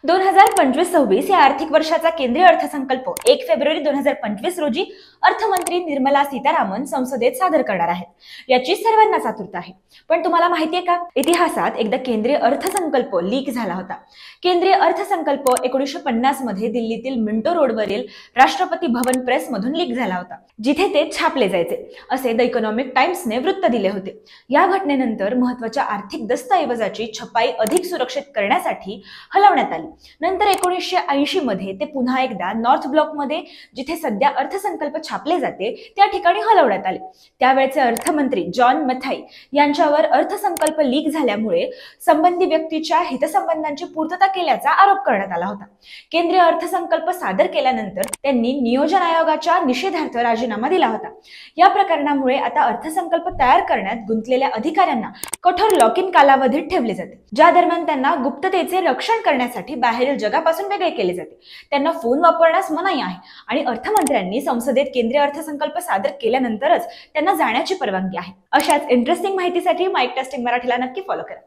2025-26 या आर्थिक वर्षाचा केंद्रीय अर्थसंकल्प 1 फेब्रुवारी 2025 रोजी अर्थमंत्री निर्मला सीतारामन संसदेत सादर करणार आहेत। याची सर्वांनाच आतुरता आहे। पण तुम्हाला माहितीये का, इतिहासात एकदा केंद्रीय अर्थसंकल्प लीक झाला होता। केंद्रीय अर्थसंकल्प 1950 मध्ये दिल्लीतील मिंटो रोडवरील राष्ट्रपती भवन प्रेस मधून लीक झाला होता, जिथे ते छापले जायचे असे द इकॉनॉमिक टाइम्सने वृत्त दिले होते। या घटनेनंतर महत्त्वाच्या आर्थिक दस्तऐवजाची छपाई अधिक सुरक्षित करण्यासाठी हलवण्यात आली। नंतर 1980 मध्ये ते पुन्हा एकदा नॉर्थ ब्लॉक मध्ये, जिथे सध्या अर्थसंकल्प छापले जाते, त्या ठिकाणी हलवण्यात आले। त्यावेळचे अर्थमंत्री जॉन मथाई यांच्यावर अर्थसंकल्प लीक झाल्यामुळे संबंधित व्यक्तीच्या हितसंबंधांची पूर्तता केल्याचा आरोप करण्यात आला होता। केंद्रीय अर्थसंकल्प सादर केल्यानंतर त्यांनी नियोजन आयोगाच्या निषेधार्थ राजीनामा दिला होता। या प्रकरणामुळे आता अर्थसंकल्प तयार करण्यात गुंतलेल्या अधिकाऱ्यांना कठोर लॉक इन कालावधीत ठेवले जाते, ज्या दरम्यान त्यांना गुप्ततेचे रक्षण करण्यासाठी बाहेरील जगापासून वेगळे केले जाते। त्यांना फोन वापरण्यास मनाई आहे आणि अर्थमंत्र्यांनी संसदेत केंद्रीय अर्थसंकल्प सादर केल्यानंतरच त्यांना जाण्याची परवानगी आहे। अशाच इंटरेस्टिंग माहितीसाठी माईक टेस्टिंग मराठीला नक्की फॉलो करा।